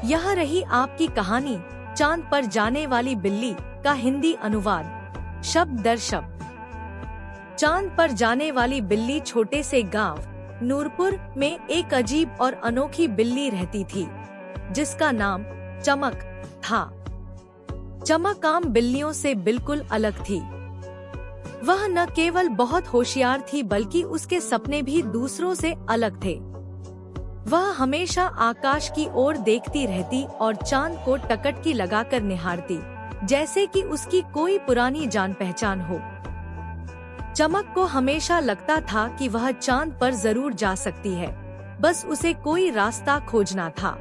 यह रही आपकी कहानी चांद पर जाने वाली बिल्ली का हिंदी अनुवाद शब्द दर शब्द। चांद पर जाने वाली बिल्ली छोटे से गांव नूरपुर में एक अजीब और अनोखी बिल्ली रहती थी जिसका नाम चमक था। चमक आम बिल्लियों से बिल्कुल अलग थी। वह न केवल बहुत होशियार थी बल्कि उसके सपने भी दूसरों से अलग थे। वह हमेशा आकाश की ओर देखती रहती और चांद को टकटकी लगाकर निहारती, जैसे कि उसकी कोई पुरानी जान पहचान हो। चमक को हमेशा लगता था कि वह चांद पर जरूर जा सकती है, बस उसे कोई रास्ता खोजना था।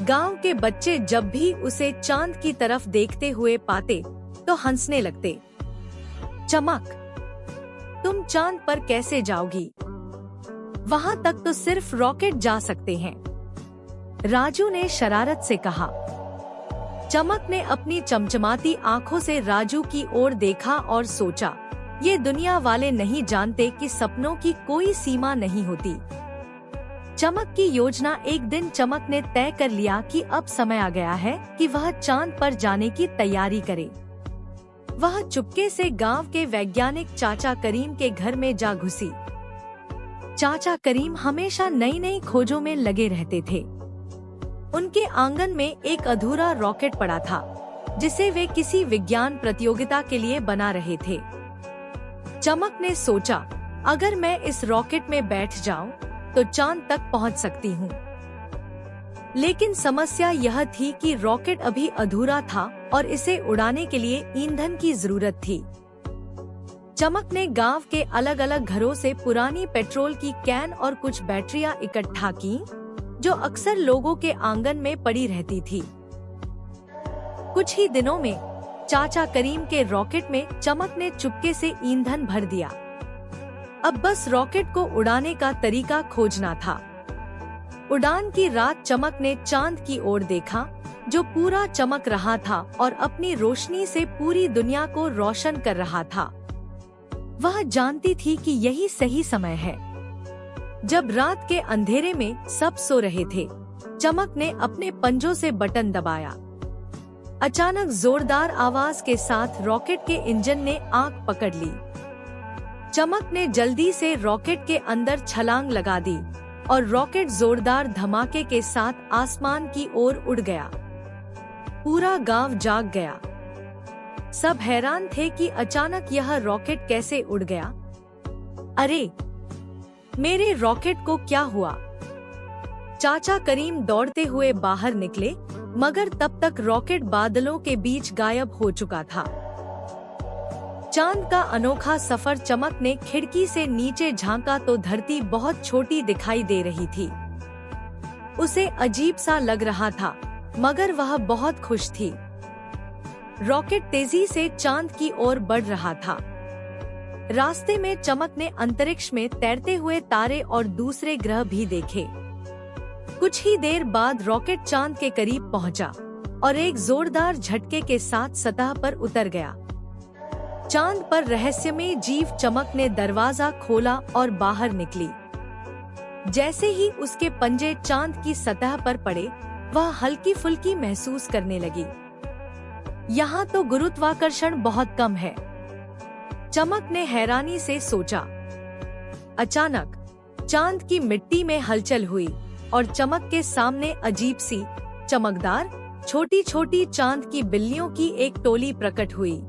गांव के बच्चे जब भी उसे चांद की तरफ देखते हुए पाते तो हंसने लगते। चमक, तुम चांद पर कैसे जाओगी? वहाँ तक तो सिर्फ रॉकेट जा सकते हैं, राजू ने शरारत से कहा। चमक ने अपनी चमचमाती आंखों से राजू की ओर देखा और सोचा, ये दुनिया वाले नहीं जानते कि सपनों की कोई सीमा नहीं होती। चमक की योजना एक दिन चमक ने तय कर लिया कि अब समय आ गया है कि वह चांद पर जाने की तैयारी करे। वह चुपके से गांव के वैज्ञानिक चाचा करीम के घर में जा घुसी। चाचा करीम हमेशा नई नई खोजों में लगे रहते थे। उनके आंगन में एक अधूरा रॉकेट पड़ा था जिसे वे किसी विज्ञान प्रतियोगिता के लिए बना रहे थे। चमक ने सोचा, अगर मैं इस रॉकेट में बैठ जाऊं तो चांद तक पहुंच सकती हूं। लेकिन समस्या यह थी कि रॉकेट अभी अधूरा था और इसे उड़ाने के लिए ईंधन की जरूरत थी। चमक ने गांव के अलग अलग घरों से पुरानी पेट्रोल की कैन और कुछ बैटरियां इकट्ठा की, जो अक्सर लोगों के आंगन में पड़ी रहती थी। कुछ ही दिनों में चाचा करीम के रॉकेट में चमक ने चुपके से ईंधन भर दिया। अब बस रॉकेट को उड़ाने का तरीका खोजना था। उड़ान की रात चमक ने चांद की ओर देखा, जो पूरा चमक रहा था और अपनी रोशनी से पूरी दुनिया को रोशन कर रहा था। वह जानती थी कि यही सही समय है। जब रात के अंधेरे में सब सो रहे थे, चमक ने अपने पंजों से बटन दबाया। अचानक जोरदार आवाज के साथ रॉकेट के इंजन ने आग पकड़ ली। चमक ने जल्दी से रॉकेट के अंदर छलांग लगा दी और रॉकेट जोरदार धमाके के साथ आसमान की ओर उड़ गया। पूरा गांव जाग गया। सब हैरान थे कि अचानक यह रॉकेट कैसे उड़ गया। अरे, मेरे रॉकेट को क्या हुआ? चाचा करीम दौड़ते हुए बाहर निकले, मगर तब तक रॉकेट बादलों के बीच गायब हो चुका था। चांद का अनोखा सफर। चमक ने खिड़की से नीचे झांका तो धरती बहुत छोटी दिखाई दे रही थी। उसे अजीब सा लग रहा था, मगर वह बहुत खुश थी। रॉकेट तेजी से चांद की ओर बढ़ रहा था। रास्ते में चमक ने अंतरिक्ष में तैरते हुए तारे और दूसरे ग्रह भी देखे। कुछ ही देर बाद रॉकेट चांद के करीब पहुंचा और एक जोरदार झटके के साथ सतह पर उतर गया। चांद पर रहस्यमय जीव। चमक ने दरवाजा खोला और बाहर निकली। जैसे ही उसके पंजे चांद की सतह पर पड़े, वह हल्की फुल्की महसूस करने लगी। यहाँ तो गुरुत्वाकर्षण बहुत कम है, चमक ने हैरानी से सोचा। अचानक चांद की मिट्टी में हलचल हुई और चमक के सामने अजीब सी चमकदार छोटी छोटी चांद की बिल्लियों की एक टोली प्रकट हुई।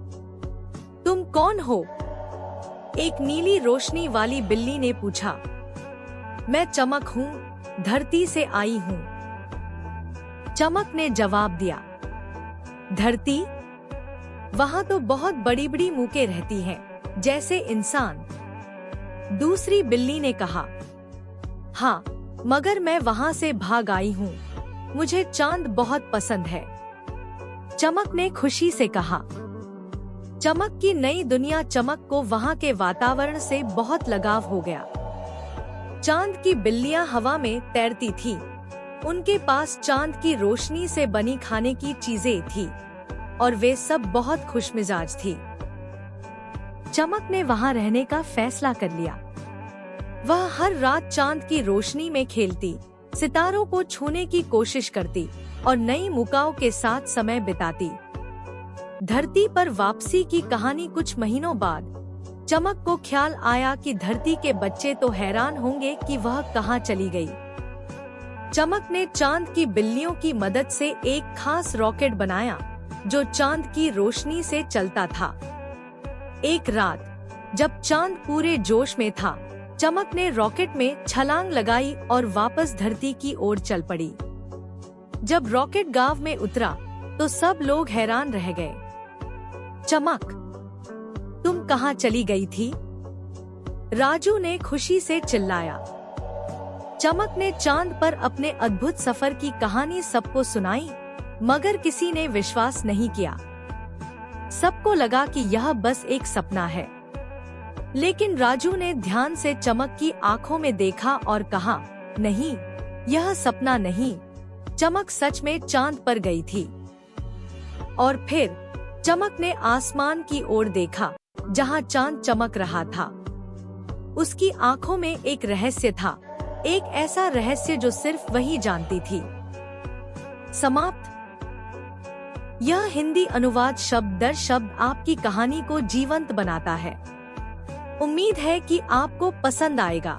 तुम कौन हो? एक नीली रोशनी वाली बिल्ली ने पूछा। मैं चमक हूँ, धरती से आई हूँ, चमक ने जवाब दिया। धरती? वहाँ तो बहुत बड़ी बड़ी मूकें रहती हैं, जैसे इंसान। दूसरी बिल्ली ने कहा। हाँ, मगर मैं वहाँ से भाग आई हूँ, मुझे चांद बहुत पसंद है, चमक ने खुशी से कहा। चमक की नई दुनिया। चमक को वहाँ के वातावरण से बहुत लगाव हो गया। चांद की बिल्लियाँ हवा में तैरती थीं। उनके पास चांद की रोशनी से बनी खाने की चीजें थी और वे सब बहुत खुशमिजाज थी। चमक ने वहाँ रहने का फैसला कर लिया। वह हर रात चांद की रोशनी में खेलती, सितारों को छूने की कोशिश करती और नई मुकाओं के साथ समय बिताती। धरती पर वापसी की कहानी। कुछ महीनों बाद चमक को ख्याल आया कि धरती के बच्चे तो हैरान होंगे कि वह कहाँ चली गई। चमक ने चांद की बिल्लियों की मदद से एक खास रॉकेट बनाया जो चांद की रोशनी से चलता था। एक रात जब चांद पूरे जोश में था, चमक ने रॉकेट में छलांग लगाई और वापस धरती की ओर चल पड़ी। जब रॉकेट गांव में उतरा तो सब लोग हैरान रह गए। चमक, तुम कहाँ चली गई थी? राजू ने खुशी से चिल्लाया। चमक ने चांद पर अपने अद्भुत सफर की कहानी सबको सुनाई, मगर किसी ने विश्वास नहीं किया। सबको लगा कि यह बस एक सपना है। लेकिन राजू ने ध्यान से चमक की आंखों में देखा और कहा, नहीं, यह सपना नहीं, चमक सच में चांद पर गई थी। और फिर चमक ने आसमान की ओर देखा जहां चांद चमक रहा था। उसकी आंखों में एक रहस्य था, एक ऐसा रहस्य जो सिर्फ वही जानती थी। समाप्त। यह हिंदी अनुवाद शब्द दर शब्द आपकी कहानी को जीवंत बनाता है। उम्मीद है कि आपको पसंद आएगा।